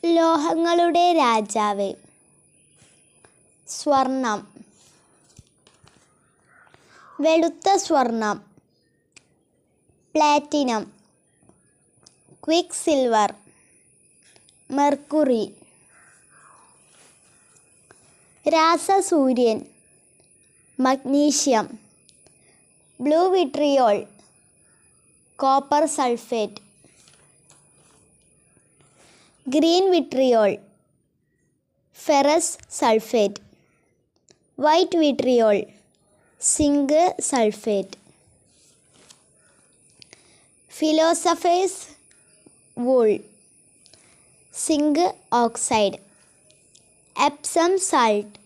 ലോഹങ്ങളുടെ രാജാവ്. സ്വർണം. വെളുത്ത സ്വർണം. പ്ലാറ്റിനം. Quick silver. മെർക്കുറി. രാസസൂര്യൻ. Magnesium. Blue vitriol. Copper sulphate. Green vitriol. Ferrous sulphate. White vitriol. Zinc sulphate. Philosopher's wool. Zinc oxide. Epsom salt.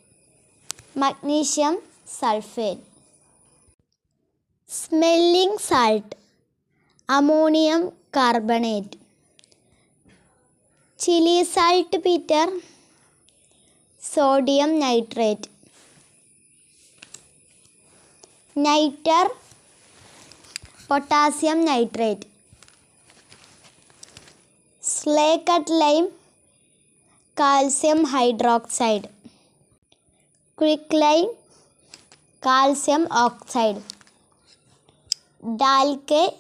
Magnesium sulphate. Smelling salt. Ammonium carbonate. Chile saltpetre. Sodium nitrate. Nitre. Potassium nitrate. Slaked lime. Calcium hydroxide. Quick lime. Calcium oxide. Talc.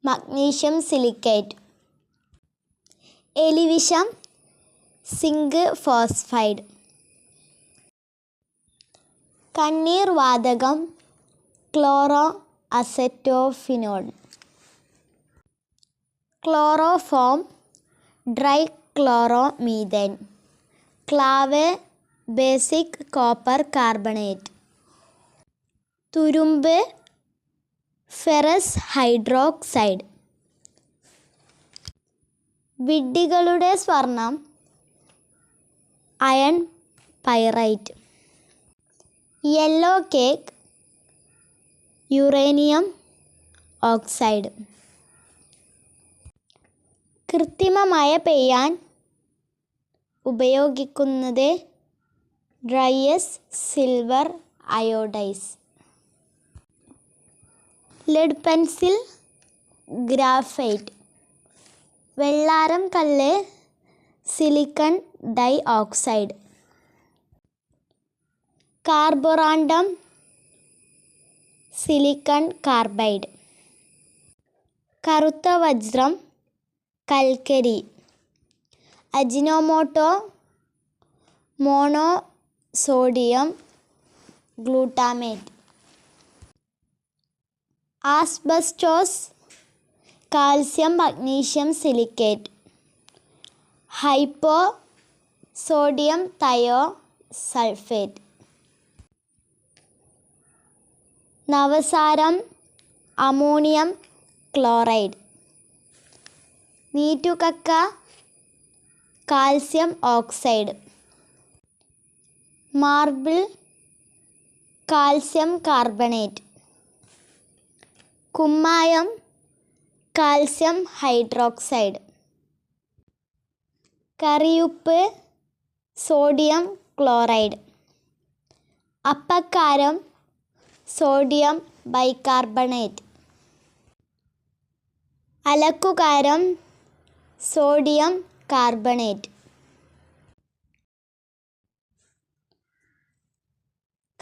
Magnesium silicate. എലിവിഷം. Zinc phosphide. കണ്ണീർ വാതകം. Chloro acetophenone. Chloroform. Dry chloromethane. ക്ലാവ്. Basic copper carbonate. തുരുമ്പ്. Ferrous hydroxide. വിഡ്ഢികളുടെ സ്വർണം. Iron pyrite. Yellow cake. Uranium oxide. കൃത്രിമമായ പെയ്യാൻ ഉപയോഗിക്കുന്നത് ഡ്രൈസ് silver iodide. Lead pencil. Graphite. വെള്ളാരം കല്ല്. Silicon dioxide. Carborundum. Silicon carbide. കറുത്ത വജ്രം. കൽക്കരി. Ajinomoto. Mono sodium glutamate. Asbestos. Calcium magnesium silicate. Hypo. Sodium thio sulphate. നവസാരം. Ammonium chloride. നീറ്റുകക്ക. Calcium oxide. Marble. Calcium carbonate. കുമ്മായം. Calcium hydroxide. കറിയുപ്പ്. Sodium chloride. അപ്പക്കാരം. Sodium bicarbonate. അലക്കുകാരം. Sodium carbonate.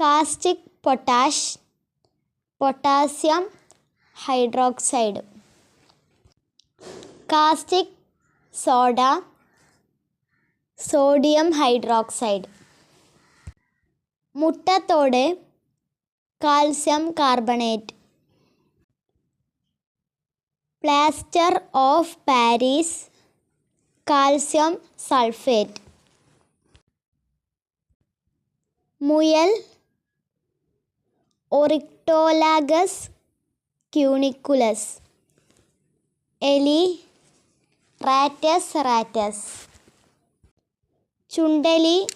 Caustic potash. Potassium hydroxide. Caustic soda. Sodium hydroxide. മുട്ടത്തോട്. Calcium carbonate. Plaster of Paris. Calcium sulphate. മുയൽ. ഒറിക്ടോലാഗസ് ക്യൂണിക്കുലസ്. എലി. റാറ്റസ്. ചുണ്ടലി.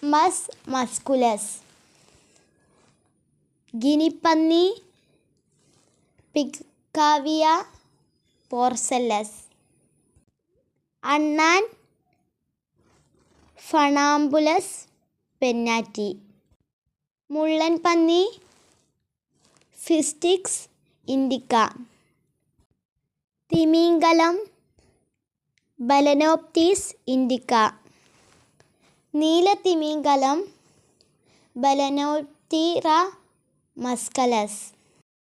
മസ് musculus. ഗിനിപ്പന്നി. പിക്കാവിയ പോർസെല്ലസ്. അണ്ണാൻ. ഫണാംബുലസ് പെന്നാറ്റി. മുള്ളൻ പന്നി. ഫിസ്റ്റിക്സ് ഇൻഡിക്ക. തിമിംഗലം. ബലനോപ്റ്റീസ് ഇൻഡിക്ക. നീലത്തിമിംഗലം ബലനോപ്റ്റീറ മസ്കലസ്.